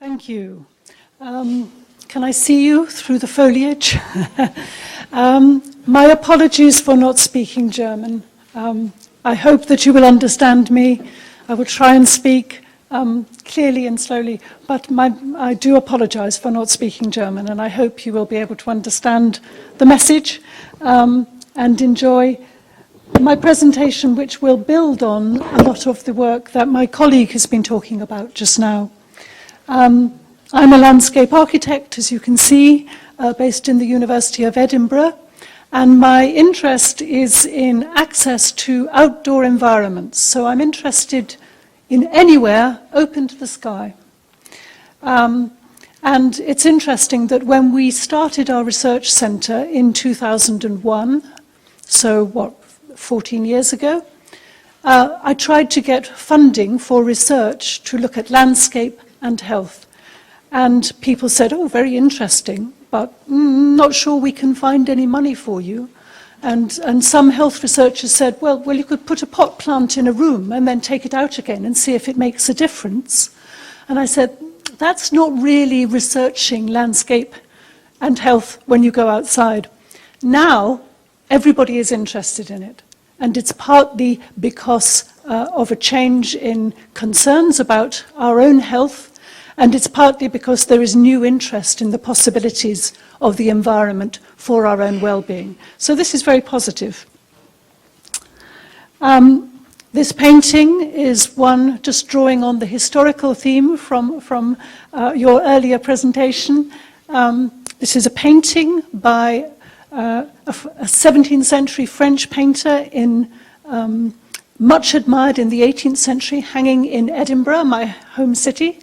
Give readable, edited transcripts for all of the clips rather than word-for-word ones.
Thank you. Can I see you through the foliage? My apologies for not speaking German. I hope that you will understand me. I will try and speak clearly and slowly, but I do apologize for not speaking German, and I hope you will be able to understand the message and enjoy my presentation, which will build on a lot of the work that my colleague has been talking about just now. I'm a landscape architect, as you can see, based in the University of Edinburgh, and my interest is in access to outdoor environments. So I'm interested in anywhere open to the sky. And it's interesting that when we started our research centre in 2001, so 14 years ago, I tried to get funding for research to look at landscape and health. And people said, oh, very interesting, but not sure we can find any money for you. And some health researchers said, well, you could put a pot plant in a room and then take it out again and see if it makes a difference. And I said, that's not really researching landscape and health when you go outside. Now, everybody is interested in it. And it's partly because of a change in concerns about our own health, and it's partly because there is new interest in the possibilities of the environment for our own well-being. So this is very positive. This painting is one just drawing on the historical theme from your earlier presentation. This is a painting by a 17th century French painter much admired in the 18th century, hanging in Edinburgh, my home city,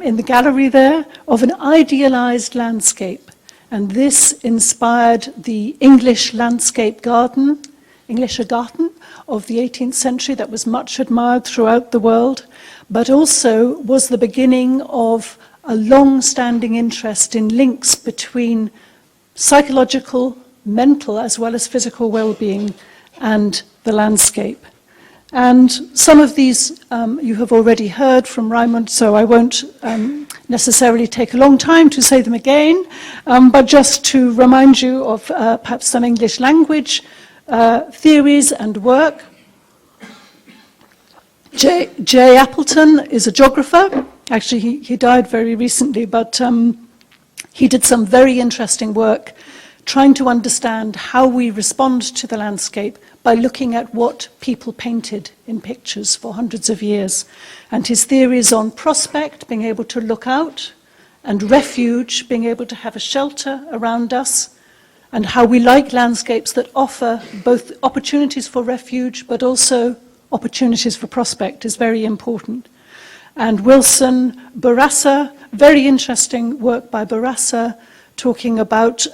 in the gallery there, of an idealized landscape. And this inspired the English landscape garden, Englische Garten, of the 18th century that was much admired throughout the world, but also was the beginning of a long-standing interest in links between psychological, mental, as well as physical well-being and the landscape. And some of these you have already heard from Raimund, so I won't necessarily take a long time to say them again, but just to remind you of perhaps some English language theories and work. J. Appleton is a geographer. Actually, he died very recently, but he did some very interesting work trying to understand how we respond to the landscape by looking at what people painted in pictures for hundreds of years. And his theories on prospect, being able to look out, and refuge, being able to have a shelter around us, and how we like landscapes that offer both opportunities for refuge but also opportunities for prospect is very important. And Wilson, Bourassa, very interesting work by Bourassa, talking about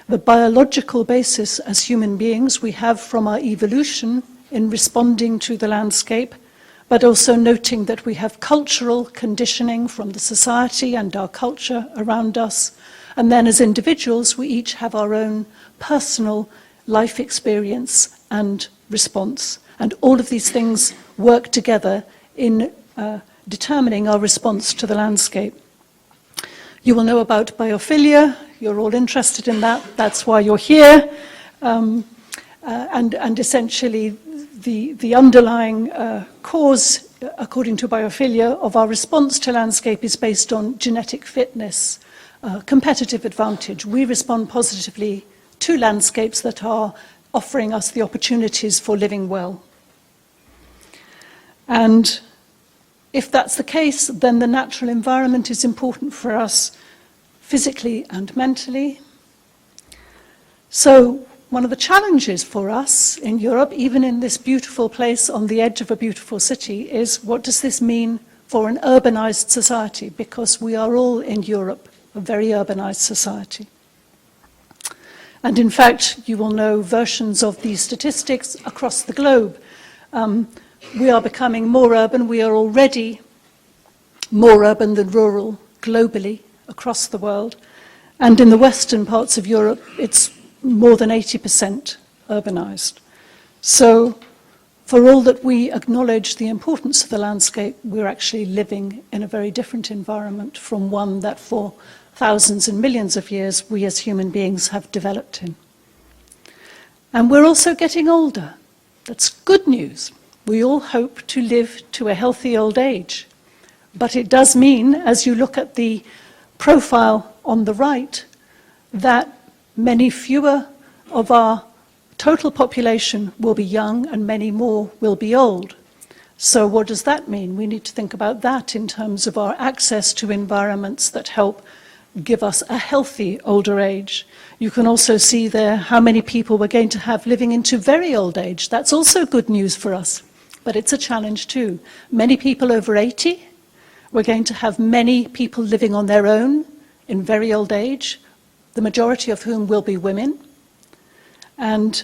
the biological basis as human beings we have from our evolution in responding to the landscape, but also noting that we have cultural conditioning from the society and our culture around us. And then as individuals, we each have our own personal life experience and response. And all of these things work together in determining our response to the landscape. You will know about biophilia. You're all interested in that. That's why you're here. And essentially, the underlying cause, according to biophilia, of our response to landscape is based on genetic fitness, competitive advantage. We respond positively to landscapes that are offering us the opportunities for living well. And if that's the case, then the natural environment is important for us physically and mentally. So one of the challenges for us in Europe, even in this beautiful place on the edge of a beautiful city, is what does this mean for an urbanized society? Because we are all in Europe a very urbanized society. And in fact, you will know versions of these statistics across the globe. We are becoming more urban. We are already more urban than rural globally across the world. And in the western parts of Europe, it's more than 80% urbanized. So for all that we acknowledge the importance of the landscape, we're actually living in a very different environment from one that for thousands and millions of years we as human beings have developed in. And we're also getting older. That's good news. We all hope to live to a healthy old age. But it does mean, as you look at the profile on the right, that many fewer of our total population will be young and many more will be old. So what does that mean? We need to think about that in terms of our access to environments that help give us a healthy older age. You can also see there how many people we're going to have living into very old age. That's also good news for us, but it's a challenge too. Many people over 80. We're going to have many people living on their own in very old age, the majority of whom will be women. And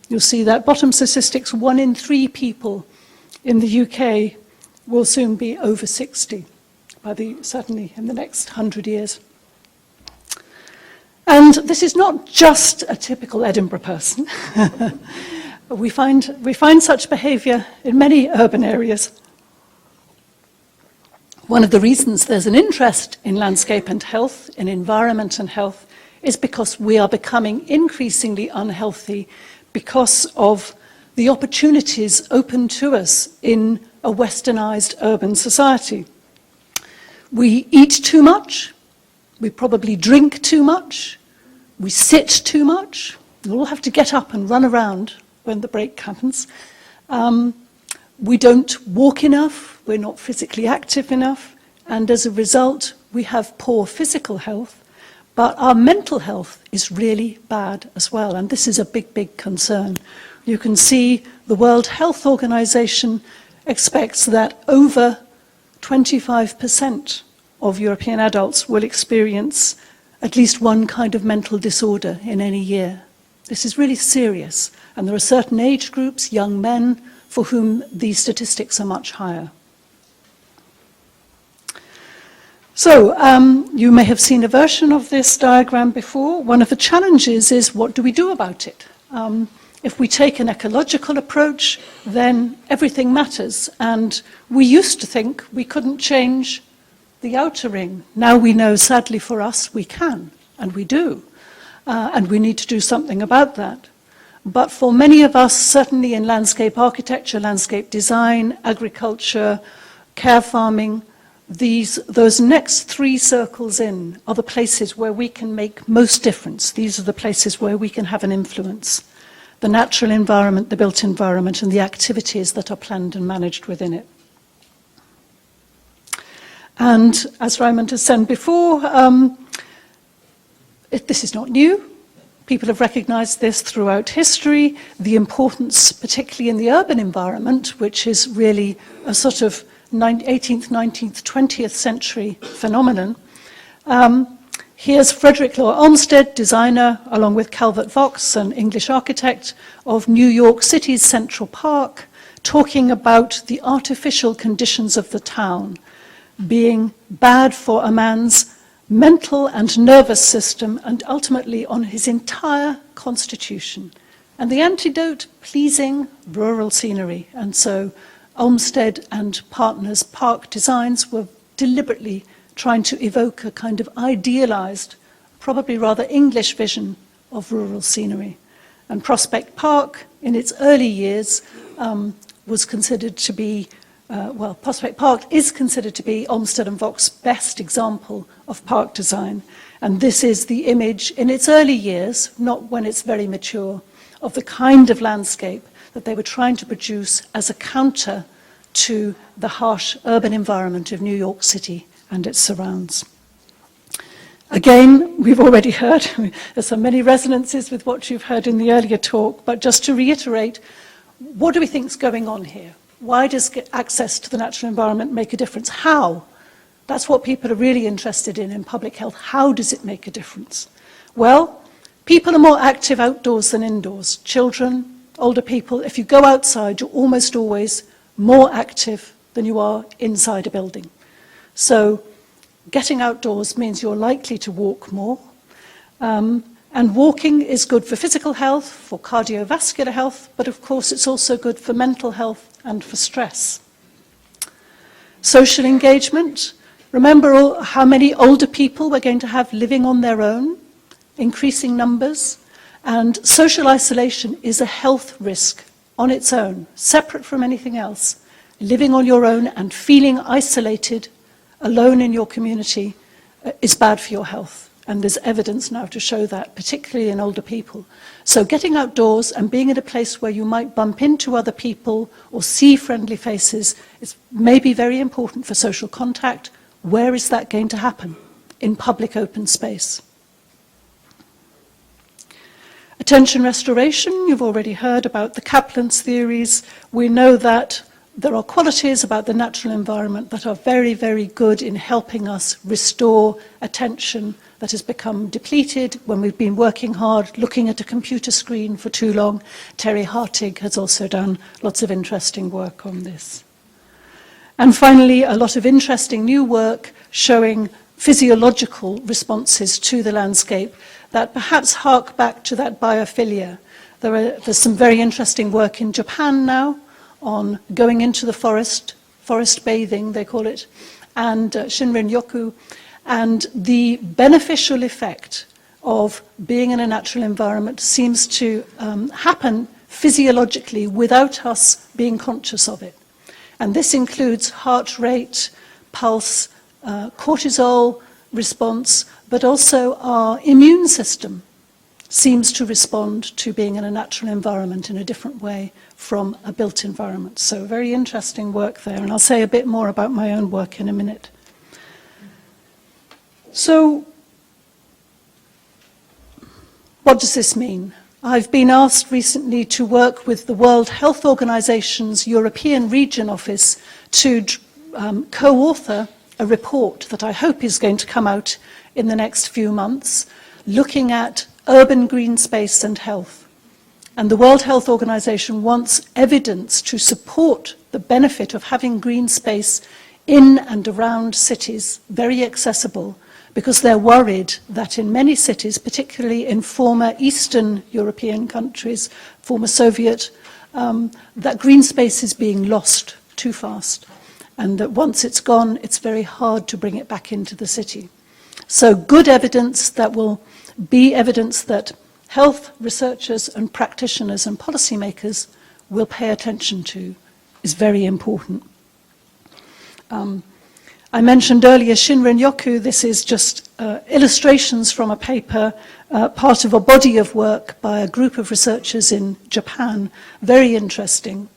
you'll see that bottom statistics, 1 in 3 people in the UK will soon be over 60, certainly in the next 100 years. And this is not just a typical Edinburgh person. we find such behaviour in many urban areas. One of the reasons there's an interest in landscape and health, in environment and health, is because we are becoming increasingly unhealthy because of the opportunities open to us in a westernized urban society. We eat too much, we probably drink too much, we sit too much, we all have to get up and run around when the break happens. We don't walk enough, we're not physically active enough, and as a result, we have poor physical health, but our mental health is really bad as well, and this is a big, big concern. You can see the World Health Organization expects that over 25% of European adults will experience at least one kind of mental disorder in any year. This is really serious, and there are certain age groups, young men, for whom these statistics are much higher. So, you may have seen a version of this diagram before. One of the challenges is, what do we do about it? If we take an ecological approach, then everything matters, and we used to think we couldn't change the outer ring. Now we know, sadly for us, we can, and we do, and we need to do something about that. But for many of us, certainly in landscape architecture, landscape design, agriculture, care farming, those next 3 circles in are the places where we can make most difference. These are the places where we can have an influence. The natural environment, the built environment, and the activities that are planned and managed within it. And as Raymond has said before, this is not new. People have recognized this throughout history, the importance, particularly in the urban environment, which is really a sort of 18th, 19th, 20th century phenomenon. Here's Frederick Law Olmsted, designer, along with Calvert Vaux, an English architect, of New York City's Central Park, talking about the artificial conditions of the town being bad for a man's mental and nervous system, and ultimately on his entire constitution. And the antidote, pleasing rural scenery. And so Olmsted and partners' park designs were deliberately trying to evoke a kind of idealized, probably rather English vision of rural scenery. And Prospect Park, in its early years, was considered to be Prospect Park is considered to be Olmsted and Vaux's best example of park design. And this is the image in its early years, not when it's very mature, of the kind of landscape that they were trying to produce as a counter to the harsh urban environment of New York City and its surrounds. Again, we've already heard, there's so many resonances with what you've heard in the earlier talk, but just to reiterate, what do we think is going on here? Why does access to the natural environment make a difference? How? That's what people are really interested in public health. How does it make a difference? Well, people are more active outdoors than indoors. Children, older people, if you go outside, you're almost always more active than you are inside a building. So getting outdoors means you're likely to walk more. And And walking is good for physical health, for cardiovascular health, but of course it's also good for mental health and for stress. Social engagement. Remember how many older people we're going to have living on their own, increasing numbers, and social isolation is a health risk on its own, separate from anything else. Living on your own and feeling isolated, alone in your community, is bad for your health. And there's evidence now to show that, particularly in older people. So getting outdoors and being in a place where you might bump into other people or see friendly faces is maybe very important for social contact. Where is that going to happen? In public open space. Attention restoration, you've already heard about the Kaplan's theories. We know that there are qualities about the natural environment that are very, very good in helping us restore attention that has become depleted when we've been working hard, looking at a computer screen for too long. Terry Hartig has also done lots of interesting work on this. And finally, a lot of interesting new work showing physiological responses to the landscape that perhaps hark back to that biophilia. There's some very interesting work in Japan now on going into the forest bathing, they call it, and Shinrin-yoku, and the beneficial effect of being in a natural environment seems to happen physiologically without us being conscious of it. And this includes heart rate, pulse, cortisol response, but also our immune system seems to respond to being in a natural environment in a different way from a built environment. So very interesting work there, and I'll say a bit more about my own work in a minute. So, what does this mean? I've been asked recently to work with the World Health Organization's European Region Office to co-author a report that I hope is going to come out in the next few months, looking at urban green space and health. And the World Health Organization wants evidence to support the benefit of having green space in and around cities, very accessible, because they're worried that in many cities, particularly in former Eastern European countries, former Soviet, that green space is being lost too fast. And that once it's gone, it's very hard to bring it back into the city. So good evidence that will be evidence that health researchers and practitioners and policymakers will pay attention to is very important. I mentioned earlier Shinrin-yoku. This is just illustrations from a paper, part of a body of work by a group of researchers in Japan. Very interesting.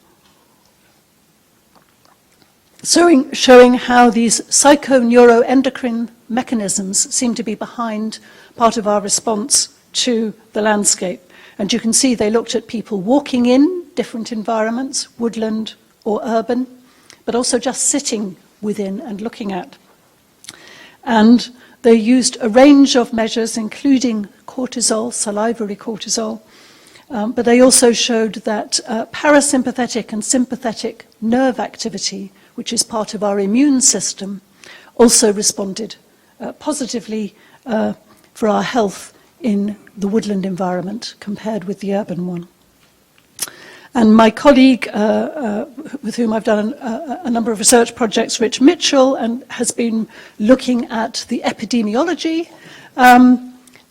Showing how these psychoneuroendocrine mechanisms seem to be behind part of our response to the landscape. And you can see they looked at people walking in different environments, woodland or urban, but also just sitting within and looking at. And they used a range of measures, including cortisol, salivary cortisol, but they also showed that parasympathetic and sympathetic nerve activity, which is part of our immune system, also responded positively for our health in the woodland environment compared with the urban one. And my colleague, with whom I've done a number of research projects, Rich Mitchell, and has been looking at the epidemiology.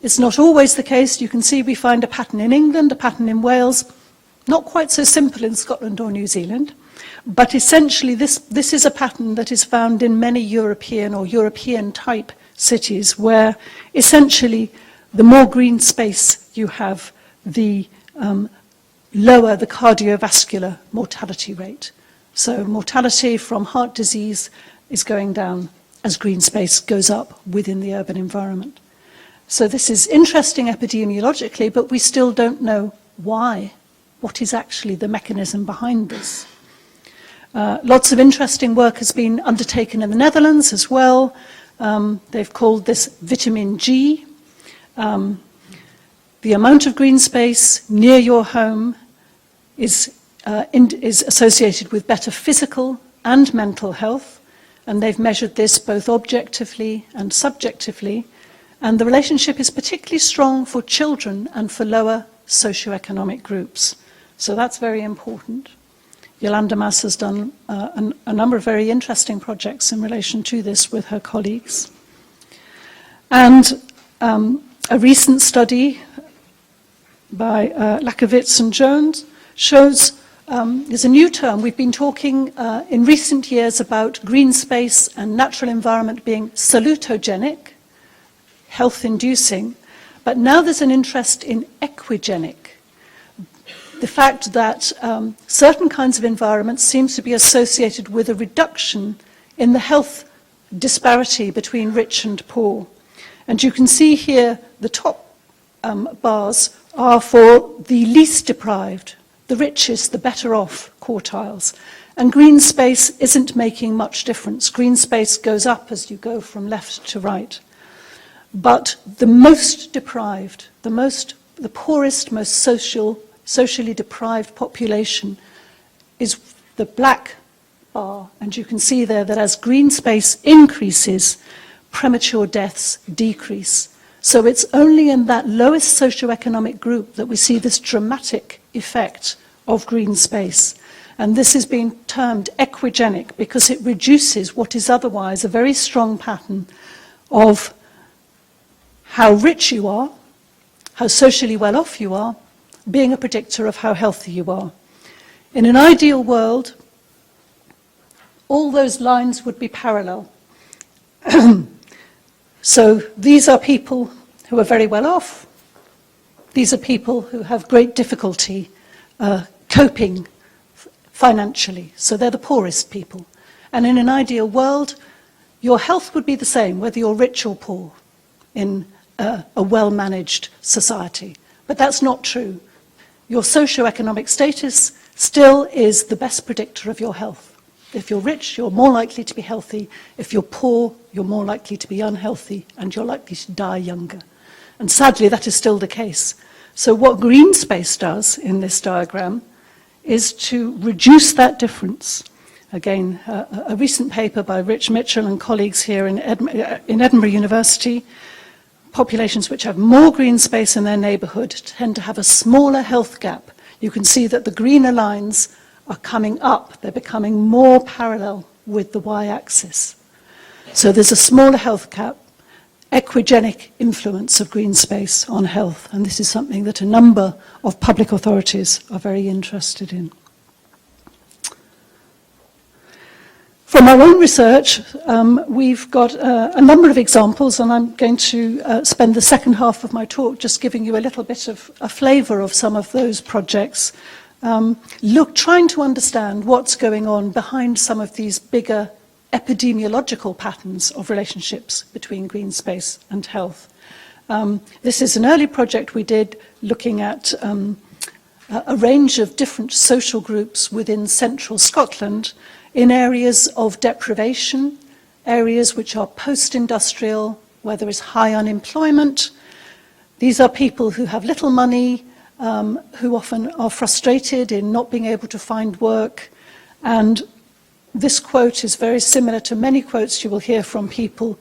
It's not always the case. You can see we find a pattern in England, a pattern in Wales, not quite so simple in Scotland or New Zealand. But essentially, this is a pattern that is found in many European or European-type cities, where essentially the more green space you have, the lower the cardiovascular mortality rate. So mortality from heart disease is going down as green space goes up within the urban environment. So this is interesting epidemiologically, but we still don't know why. What is actually the mechanism behind this? Lots of interesting work has been undertaken in the Netherlands as well. They've called this vitamin G. The amount of green space near your home is associated with better physical and mental health, and they've measured this both objectively and subjectively. And the relationship is particularly strong for children and for lower socioeconomic groups. So that's very important. Jolanda Mas has done a number of very interesting projects in relation to this with her colleagues. And a recent study by Lakovitz and Jones shows there's a new term. We've been talking in recent years about green space and natural environment being salutogenic, health-inducing, but now there's an interest in equigenic. The fact that certain kinds of environments seems to be associated with a reduction in the health disparity between rich and poor. And you can see here the top bars are for the least deprived, the richest, the better off quartiles. And green space isn't making much difference. Green space goes up as you go from left to right. But the most deprived, the poorest, most socially deprived population is the black bar. And you can see there that as green space increases, premature deaths decrease. So it's only in that lowest socioeconomic group that we see this dramatic effect of green space. And this is being termed equigenic because it reduces what is otherwise a very strong pattern of how rich you are, how socially well off you are, being a predictor of how healthy you are. In an ideal world, all those lines would be parallel. So these are people who are very well off. These are people who have great difficulty coping financially. So they're the poorest people. And in an ideal world, your health would be the same, whether you're rich or poor, in a well-managed society. But that's not true. Your socioeconomic status still is the best predictor of your health. If you're rich, you're more likely to be healthy. If you're poor, you're more likely to be unhealthy, and you're likely to die younger. And sadly, that is still the case. So what green space does in this diagram is to reduce that difference. Again, a recent paper by Rich Mitchell and colleagues here in Edinburgh University. Populations which have more green space in their neighbourhood tend to have a smaller health gap. You can see that the greener lines are coming up. They're becoming more parallel with the y-axis. So there's a smaller health gap, equigenic influence of green space on health. And this is something that a number of public authorities are very interested in. From our own research, we've got a number of examples, and I'm going to spend the second half of my talk just giving you a little bit of a flavour of some of those projects, trying to understand what's going on behind some of these bigger epidemiological patterns of relationships between green space and health. This is an early project we did looking at a range of different social groups within central Scotland in areas of deprivation, areas which are post-industrial, where there is high unemployment. These are people who have little money, who often are frustrated in not being able to find work. And this quote is very similar to many quotes you will hear from people.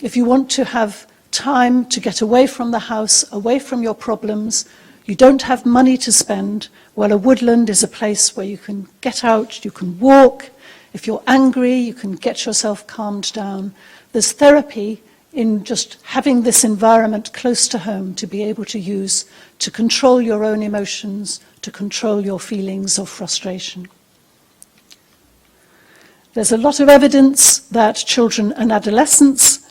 If you want to have time to get away from the house, away from your problems, you don't have money to spend, well, a woodland is a place where you can get out, you can walk. If you're angry, you can get yourself calmed down. There's therapy in just having this environment close to home to be able to use to control your own emotions, to control your feelings of frustration. There's a lot of evidence that children and adolescents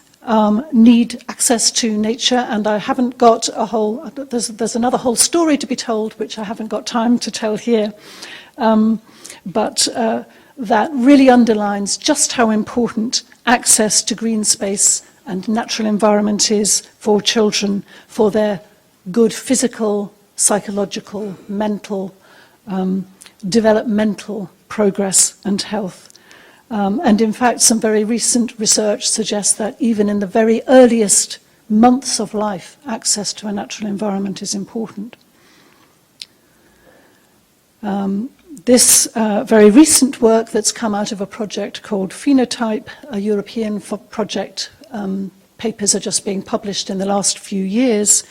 need access to nature, and I haven't got a whole, there's another whole story to be told, which I haven't got time to tell here, but that really underlines just how important access to green space and natural environment is for children, for their good physical, psychological, mental, developmental progress and health. And in fact, some very recent research suggests that even in the very earliest months of life, access to a natural environment is important. This very recent work that's come out of a project called Phenotype, a European project papers are just being published in the last few years,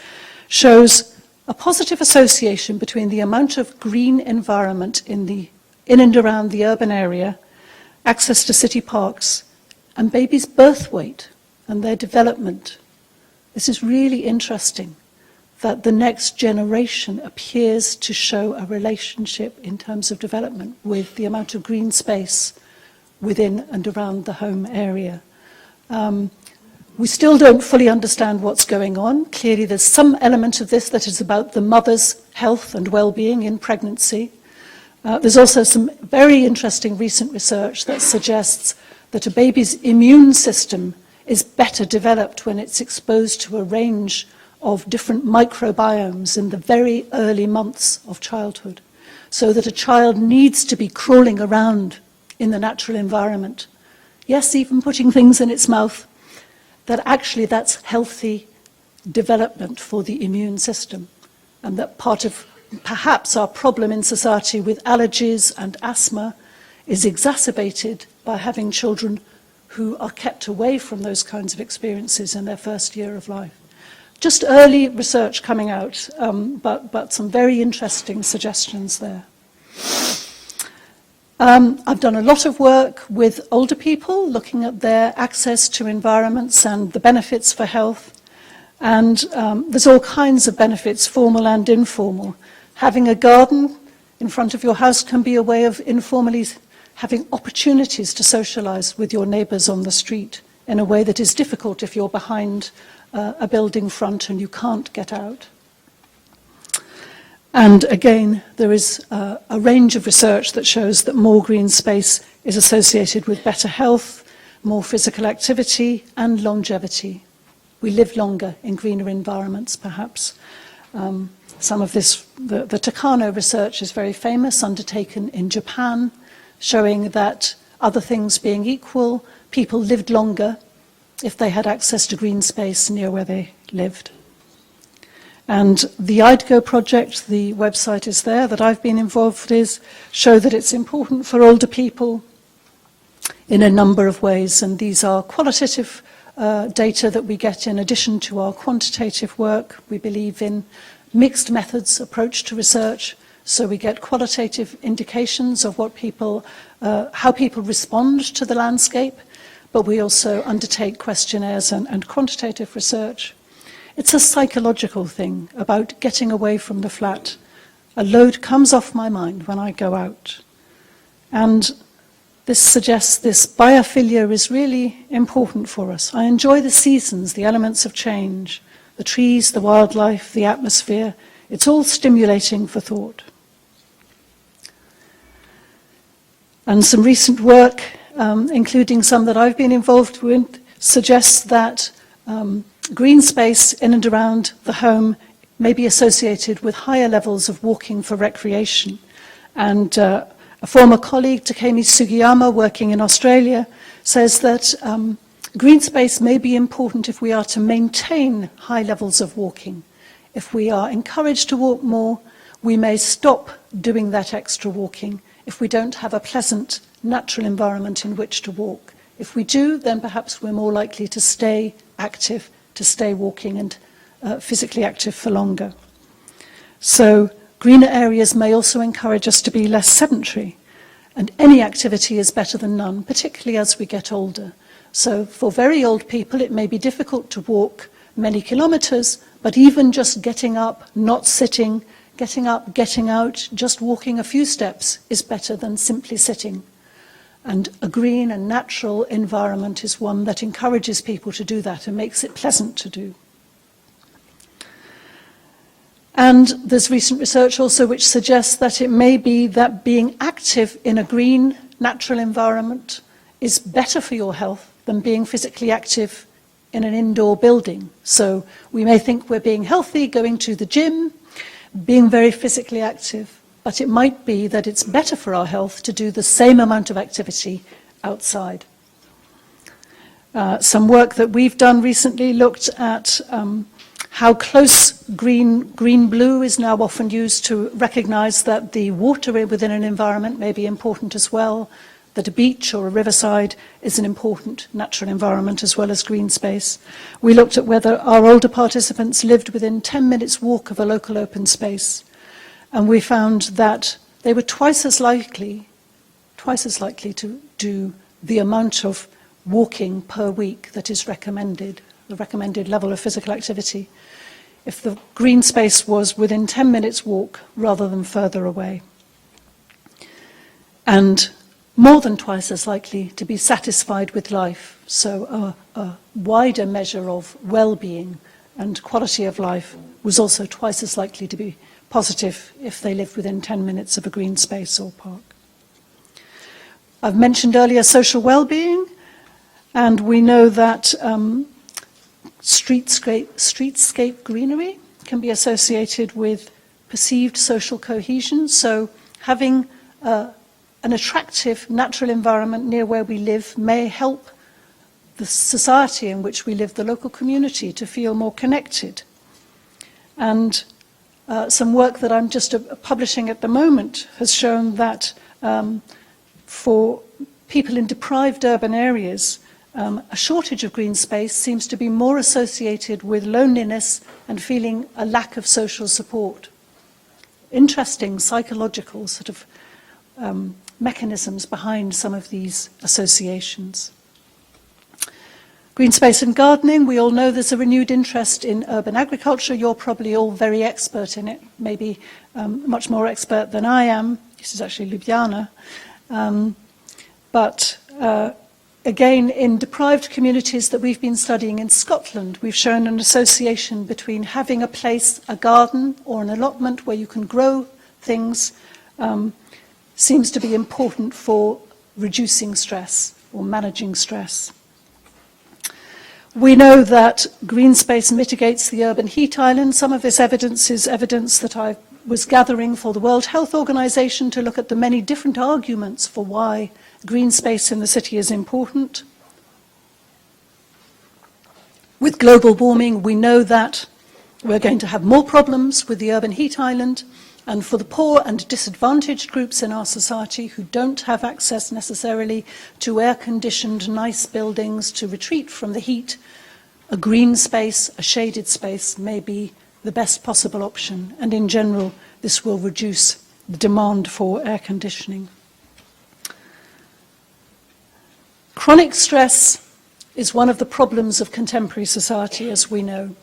shows a positive association between the amount of green environment in and around the urban area, access to city parks, and babies' birth weight and their development. This is really interesting, that the next generation appears to show a relationship in terms of development with the amount of green space within and around the home area. We still don't fully understand what's going on. Clearly there's some element of this that is about the mother's health and well-being in pregnancy. There's also some very interesting recent research that suggests that a baby's immune system is better developed when it's exposed to a range of different microbiomes in the very early months of childhood, so that a child needs to be crawling around in the natural environment. Yes, even putting things in its mouth, that actually that's healthy development for the immune system, and that part of perhaps our problem in society with allergies and asthma is exacerbated by having children who are kept away from those kinds of experiences in their first year of life. Just early research coming out, but some very interesting suggestions there. I've done a lot of work with older people, looking at their access to environments and the benefits for health. And there's all kinds of benefits, formal and informal. Having a garden in front of your house can be a way of informally having opportunities to socialize with your neighbors on the street in a way that is difficult if you're behind a building front and you can't get out. And again, there is a range of research that shows that more green space is associated with better health, more physical activity, and longevity. We live longer in greener environments, perhaps. Some of this, the Takano research is very famous, undertaken in Japan, showing that other things being equal, people lived longer if they had access to green space near where they lived. And the IDGO project, the website is there that I've been involved with, show that it's important for older people in a number of ways. And these are qualitative data that we get in addition to our quantitative work. We believe in mixed methods approach to research. So we get qualitative indications of what people, how people respond to the landscape, but we also undertake questionnaires and quantitative research. It's a psychological thing about getting away from the flat. A load comes off my mind when I go out. And this suggests this biophilia is really important for us. I enjoy the seasons, the elements of change, the trees, the wildlife, the atmosphere. It's all stimulating for thought. And some recent work, including some that I've been involved with, suggests that green space in and around the home may be associated with higher levels of walking for recreation. And a former colleague, Takemi Sugiyama, working in Australia, says that green space may be important if we are to maintain high levels of walking. If we are encouraged to walk more, we may stop doing that extra walking if we don't have a pleasant natural environment in which to walk. If we do, then perhaps we're more likely to stay active, to stay walking and physically active for longer. So greener areas may also encourage us to be less sedentary, and any activity is better than none, particularly as we get older. So for very old people, it may be difficult to walk many kilometers, but even just getting up, not sitting, getting up, getting out, just walking a few steps is better than simply sitting. And a green and natural environment is one that encourages people to do that and makes it pleasant to do. And there's recent research also which suggests that it may be that being active in a green, natural environment is better for your health than being physically active in an indoor building. So we may think we're being healthy, going to the gym, being very physically active, but it might be that it's better for our health to do the same amount of activity outside. Some work that we've done recently looked at how close green-blue is now often used to recognize that the water within an environment may be important as well, that a beach or a riverside is an important natural environment as well as green space. We looked at whether our older participants lived within 10 minutes walk of a local open space, and we found that they were twice as likely to do the amount of walking per week that is recommended, the recommended level of physical activity, if the green space was within 10 minutes walk rather than further away. And more than twice as likely to be satisfied with life, so a wider measure of well-being and quality of life was also twice as likely to be positive if they lived within 10 minutes of a green space or park. I've mentioned earlier social well-being, and we know that streetscape greenery can be associated with perceived social cohesion, so having an attractive natural environment near where we live may help the society in which we live, the local community, to feel more connected. And some work that I'm just publishing at the moment has shown that for people in deprived urban areas, a shortage of green space seems to be more associated with loneliness and feeling a lack of social support. Interesting psychological sort of mechanisms behind some of these associations. Green space and gardening, we all know there's a renewed interest in urban agriculture. You're probably all very expert in it, maybe much more expert than I am. This is actually Ljubljana. But again, in deprived communities that we've been studying in Scotland, we've shown an association between having a place, a garden or an allotment where you can grow things seems to be important for reducing stress or managing stress. We know that green space mitigates the urban heat island. Some of this evidence is evidence that I was gathering for the World Health Organization to look at the many different arguments for why green space in the city is important. With global warming, we know that we're going to have more problems with the urban heat island, and for the poor and disadvantaged groups in our society who don't have access necessarily to air-conditioned, nice buildings to retreat from the heat, a green space, a shaded space may be the best possible option, and in general, this will reduce the demand for air conditioning. Chronic stress is one of the problems of contemporary society, as we know.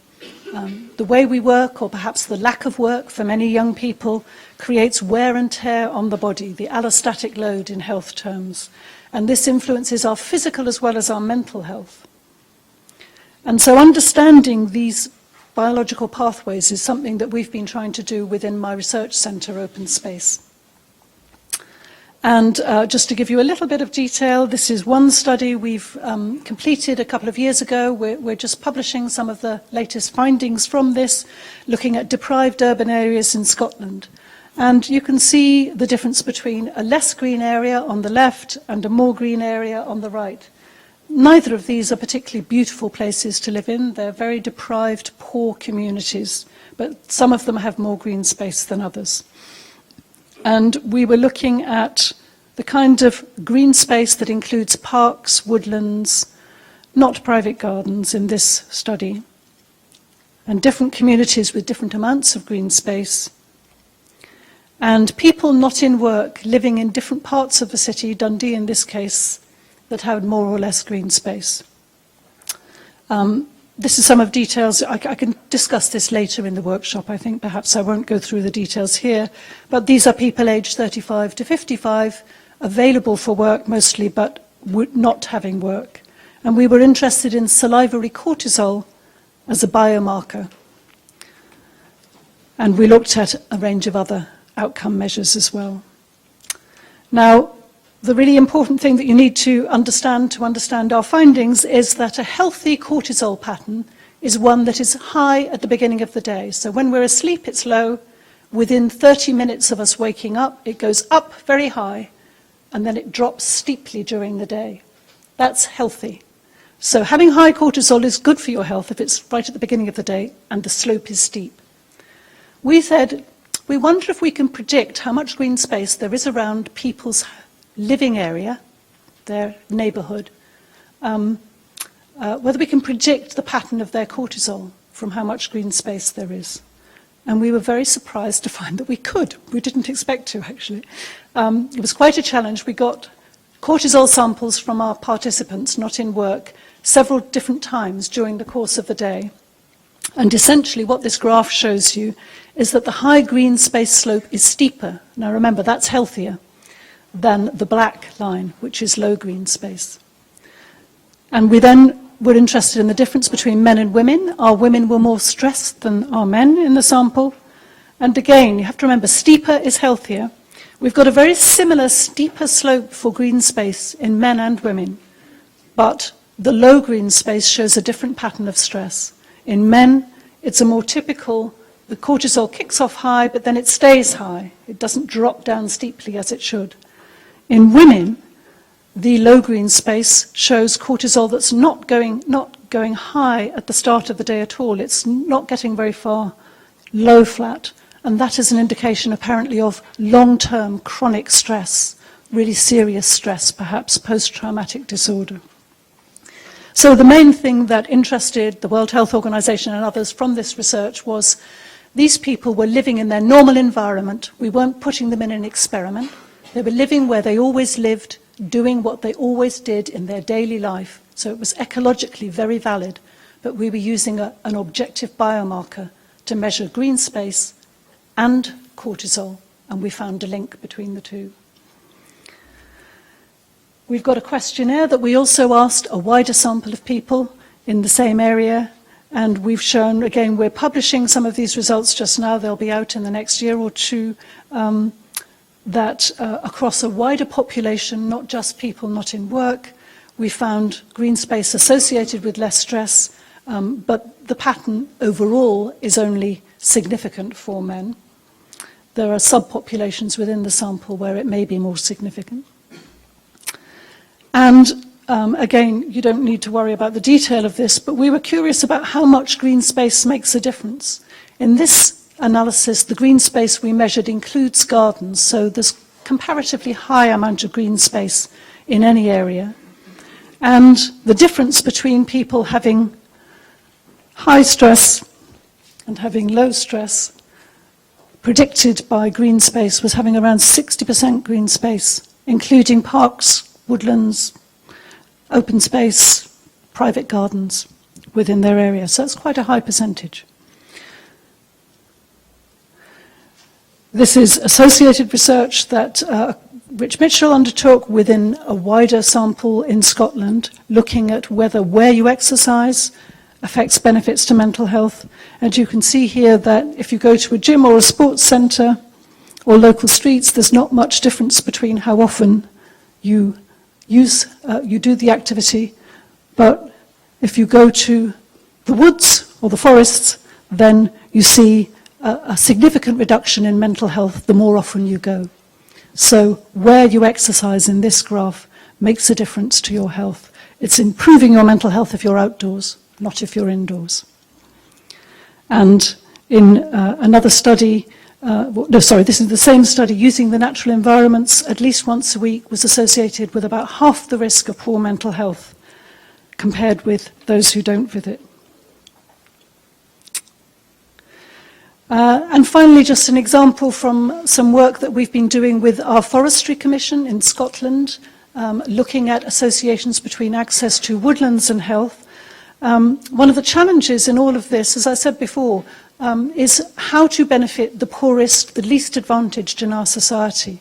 The way we work, or perhaps the lack of work for many young people, creates wear and tear on the body, the allostatic load in health terms. And this influences our physical as well as our mental health. And so understanding these biological pathways is something that we've been trying to do within my research centre, Open Space. And just to give you a little bit of detail, this is one study we've completed a couple of years ago. We're just publishing some of the latest findings from this, looking at deprived urban areas in Scotland. And you can see the difference between a less green area on the left and a more green area on the right. Neither of these are particularly beautiful places to live in. They're very deprived, poor communities, but some of them have more green space than others. And we were looking at the kind of green space that includes parks, woodlands, not private gardens in this study, and different communities with different amounts of green space, and people not in work living in different parts of the city, Dundee in this case, that had more or less green space. This is some of details. I can discuss this later in the workshop. I think perhaps I won't go through the details here. But these are people aged 35 to 55, available for work mostly, but not having work. And we were interested in salivary cortisol as a biomarker. And we looked at a range of other outcome measures as well. Now, the really important thing that you need to understand our findings is that a healthy cortisol pattern is one that is high at the beginning of the day. So when we're asleep, it's low. Within 30 minutes of us waking up, it goes up very high, and then it drops steeply during the day. That's healthy. So having high cortisol is good for your health if it's right at the beginning of the day and the slope is steep. We said, we wonder if we can predict how much green space there is around people's living area their neighbourhood, whether we can predict the pattern of their cortisol from how much green space there is. And we were very surprised to find that we could. We didn't expect to, actually. It was quite a challenge. We got cortisol samples from our participants, not in work, several different times during the course of the day. And essentially what this graph shows you is that the high green space slope is steeper. Now remember, that's healthier than the black line, which is low green space. And we then were interested in the difference between men and women. Our women were more stressed than our men in the sample. And again, you have to remember, steeper is healthier. We've got a very similar steeper slope for green space in men and women, but the low green space shows a different pattern of stress. In men, it's a more typical, the cortisol kicks off high, but then it stays high. It doesn't drop down steeply as it should. In women, the low green space shows cortisol that's not going high at the start of the day at all. It's not getting very far, low flat. And that is an indication apparently of long-term chronic stress, really serious stress, perhaps post-traumatic disorder. So the main thing that interested the World Health Organization and others from this research was these people were living in their normal environment. We weren't putting them in an experiment. They were living where they always lived, doing what they always did in their daily life. So it was ecologically very valid, but we were using an objective biomarker to measure green space and cortisol, and we found a link between the two. We've got a questionnaire that we also asked a wider sample of people in the same area, and we've shown, again, we're publishing some of these results just now, they'll be out in the next year or two, that across a wider population, not just people not in work, we found green space associated with less stress, but the pattern overall is only significant for men. There are subpopulations within the sample where it may be more significant. And again, you don't need to worry about the detail of this, but we were curious about how much green space makes a difference. In this analysis, the green space we measured includes gardens, so there's comparatively high amount of green space in any area. And the difference between people having high stress and having low stress predicted by green space was having around 60% green space, including parks, woodlands, open space, private gardens within their area. So that's quite a high percentage. This is associated research that Rich Mitchell undertook within a wider sample in Scotland, looking at whether where you exercise affects benefits to mental health. And you can see here that if you go to a gym or a sports centre or local streets, there's not much difference between how often you do the activity. But if you go to the woods or the forests, then you see a significant reduction in mental health the more often you go. So where you exercise in this graph makes a difference to your health. It's improving your mental health if you're outdoors, not if you're indoors. And in another study, this is the same study, using the natural environments at least once a week was associated with about half the risk of poor mental health compared with those who don't visit. And finally, just an example from some work that we've been doing with our Forestry Commission in Scotland, looking at associations between access to woodlands and health. One of the challenges in all of this, as I said before, is how to benefit the poorest, the least advantaged in our society.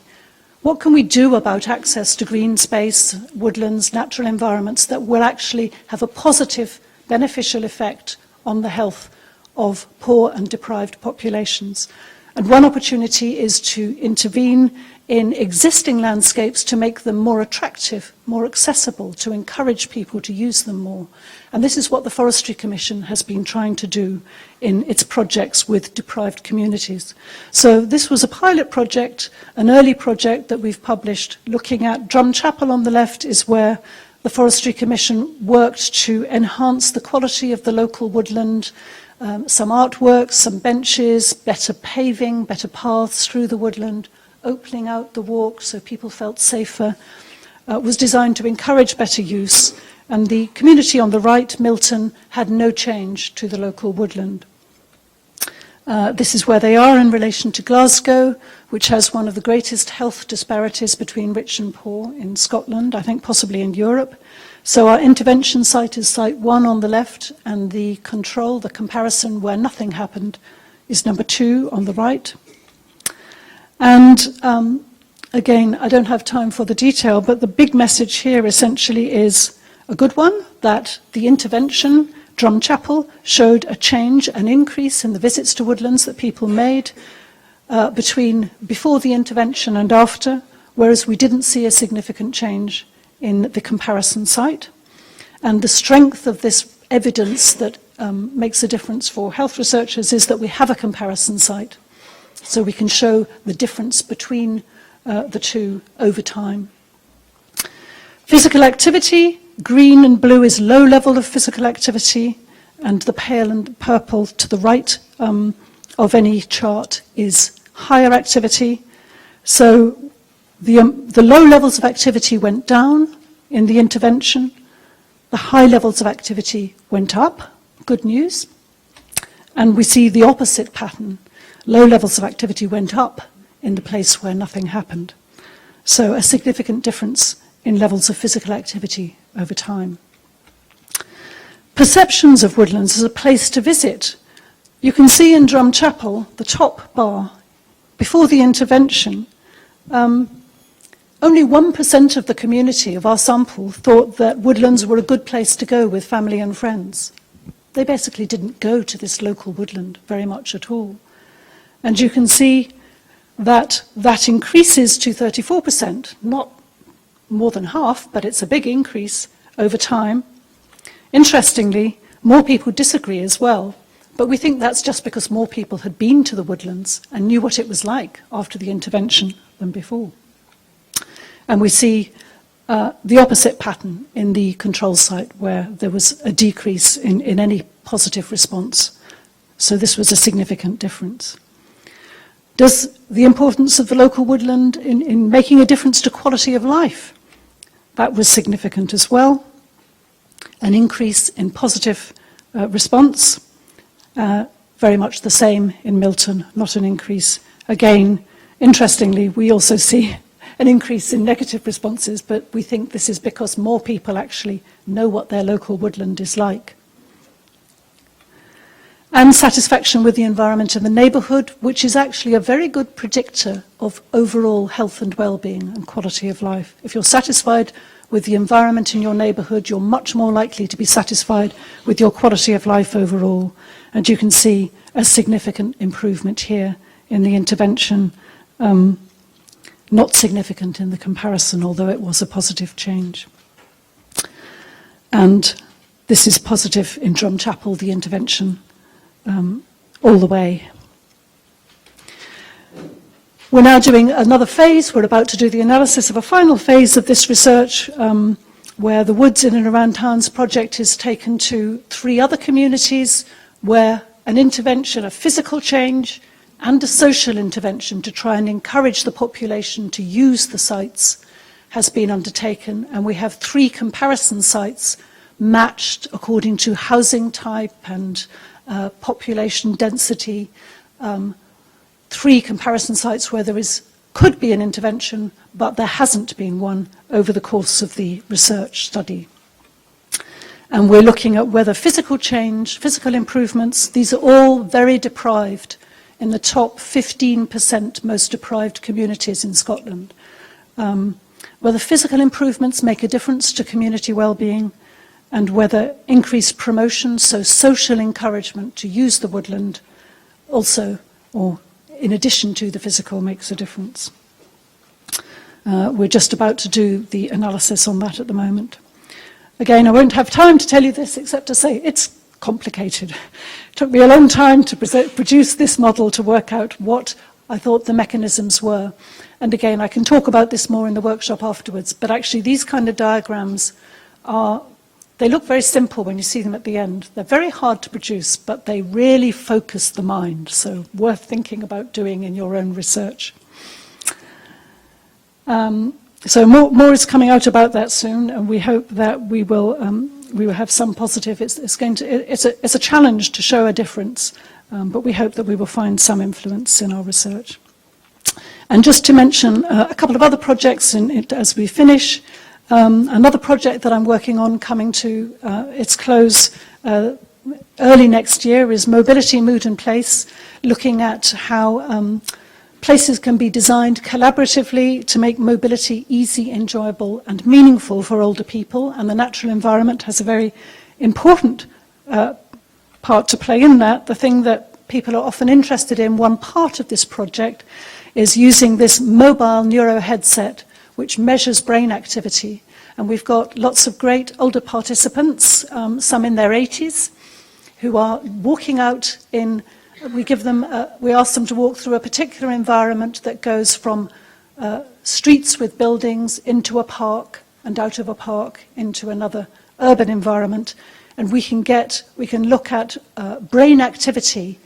What can we do about access to green space, woodlands, natural environments that will actually have a positive, beneficial effect on the health of poor and deprived populations? And one opportunity is to intervene in existing landscapes to make them more attractive, more accessible, to encourage people to use them more. And this is what the Forestry Commission has been trying to do in its projects with deprived communities. So this was a pilot project, an early project that we've published, looking at Drumchapel on the left is where the Forestry Commission worked to enhance the quality of the local woodland, some artworks, some benches, better paving, better paths through the woodland, opening out the walk so people felt safer. was designed to encourage better use, and the community on the right, Milton, had no change to the local woodland. This is where they are in relation to Glasgow, which has one of the greatest health disparities between rich and poor in Scotland, I think possibly in Europe. So our intervention site is site 1 on the left, and the control, the comparison where nothing happened, is number 2 on the right. And again, I don't have time for the detail, but the big message here essentially is a good one, that the intervention, Drumchapel, showed a change, an increase in the visits to woodlands that people made before the intervention and after, whereas we didn't see a significant change in the comparison site. And the strength of this evidence that makes a difference for health researchers is that we have a comparison site, so we can show the difference between the two over time. Physical activity, green and blue is low level of physical activity, and the pale and purple to the right of any chart is higher activity. So the low levels of activity went down in the intervention, the high levels of activity went up, good news, and we see the opposite pattern. Low levels of activity went up in the place where nothing happened. So a significant difference in levels of physical activity over time. Perceptions of woodlands as a place to visit. You can see in Drumchapel, the top bar, before the intervention, only 1% of the community of our sample thought that woodlands were a good place to go with family and friends. They basically didn't go to this local woodland very much at all. And you can see that that increases to 34%, not more than half, but it's a big increase over time. Interestingly, more people disagree as well, but we think that's just because more people had been to the woodlands and knew what it was like after the intervention than before. And we see the opposite pattern in the control site, where there was a decrease in any positive response. So this was a significant difference. Does the importance of the local woodland in making a difference to quality of life? That was significant as well. An increase in positive response, very much the same in Milton, not an increase. Again, interestingly, we also see an increase in negative responses, but we think this is because more people actually know what their local woodland is like. And satisfaction with the environment and the neighbourhood, which is actually a very good predictor of overall health and well-being and quality of life. If you're satisfied with the environment in your neighbourhood, you're much more likely to be satisfied with your quality of life overall. And you can see a significant improvement here in the intervention, not significant in the comparison, although it was a positive change. And this is positive in Drumchapel, the intervention, all the way. We're now doing another phase. We're about to do the analysis of a final phase of this research, where the Woods in and Around Towns project is taken to 3 other communities, where an intervention, a physical change, and a social intervention to try and encourage the population to use the sites has been undertaken. And we have 3 comparison sites matched according to housing type and population density, 3 comparison sites where there could be an intervention, but there hasn't been one over the course of the research study. And we're looking at whether physical change, physical improvements, these are all very deprived, in the top 15% most deprived communities in Scotland. Whether physical improvements make a difference to community well-being, and whether increased promotion, so social encouragement to use the woodland, also, or in addition to the physical, makes a difference. We're just about to do the analysis on that at the moment. Again, I won't have time to tell you this except to say it's complicated. It took me a long time to produce this model to work out what I thought the mechanisms were. And again, I can talk about this more in the workshop afterwards, but actually these kind of diagrams they look very simple when you see them at the end. They're very hard to produce, but they really focus the mind, so worth thinking about doing in your own research. So more is coming out about that soon, and we hope that we will have some positive. It's a challenge to show a difference, but we hope that we will find some influence in our research. And just to mention a couple of other projects as we finish. Another project that I'm working on coming to its close early next year is Mobility, Mood and Place, looking at how places can be designed collaboratively to make mobility easy, enjoyable and meaningful for older people, and the natural environment has a very important part to play in that. The thing that people are often interested in, one part of this project, is using this mobile neuro headset which measures brain activity. And we've got lots of great older participants, some in their 80s, who are walking out in. We ask them to walk through a particular environment that goes from streets with buildings into a park and out of a park into another urban environment. And we can look at brain activity,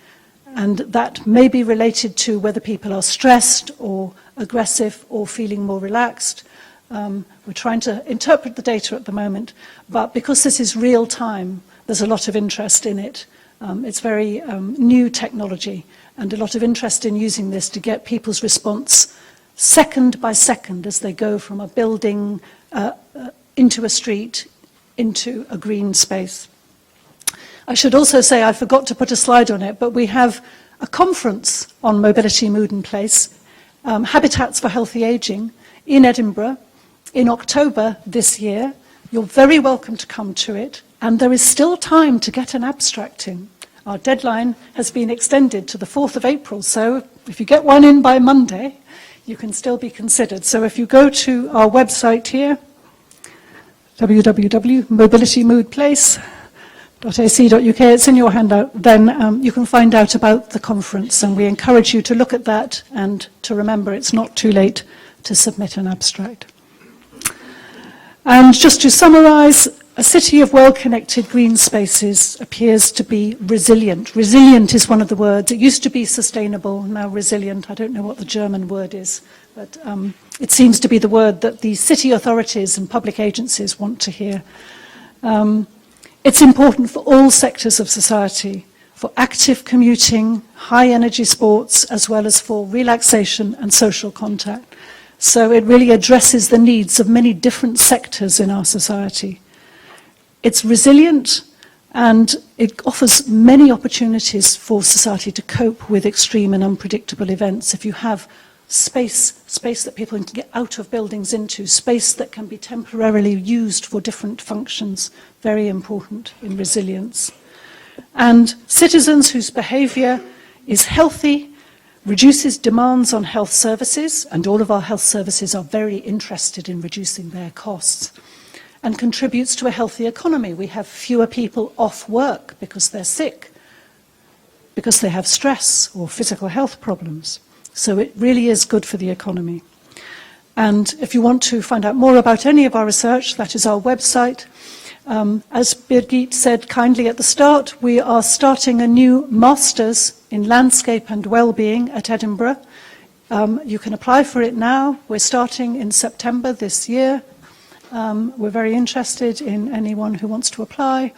and that may be related to whether people are stressed or aggressive or feeling more relaxed. We're trying to interpret the data at the moment, but because this is real time, there's a lot of interest in it. It's very new technology, and a lot of interest in using this to get people's response second by second as they go from a building into a street, into a green space. I should also say, I forgot to put a slide on it, but we have a conference on mobility, mood and place, Habitats for Healthy Aging, in Edinburgh in October this year. You're very welcome to come to it. And there is still time to get an abstract in. Our deadline has been extended to the 4th of April, so if you get one in by Monday, you can still be considered. So if you go to our website here, www.mobilitymoodplace.ac.uk, it's in your handout, then you can find out about the conference, and we encourage you to look at that and to remember it's not too late to submit an abstract. And just to summarise, a city of well-connected green spaces appears to be resilient. Resilient is one of the words. It used to be sustainable, now resilient. I don't know what the German word is, but it seems to be the word that the city authorities and public agencies want to hear. It's important for all sectors of society, for active commuting, high-energy sports, as well as for relaxation and social contact. So it really addresses the needs of many different sectors in our society. It's resilient, and it offers many opportunities for society to cope with extreme and unpredictable events. If you have space that people can get out of buildings into, space that can be temporarily used for different functions, very important in resilience. And citizens whose behaviour is healthy, reduces demands on health services, and all of our health services are very interested in reducing their costs, and contributes to a healthy economy. We have fewer people off work because they're sick, because they have stress or physical health problems. So it really is good for the economy. And if you want to find out more about any of our research, that is our website. As Birgit said kindly at the start, we are starting a new Masters in Landscape and Wellbeing at Edinburgh. You can apply for it now. We're starting in September this year. We're very interested in anyone who wants to apply,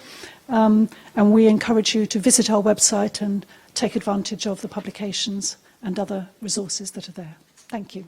and we encourage you to visit our website and take advantage of the publications and other resources that are there. Thank you.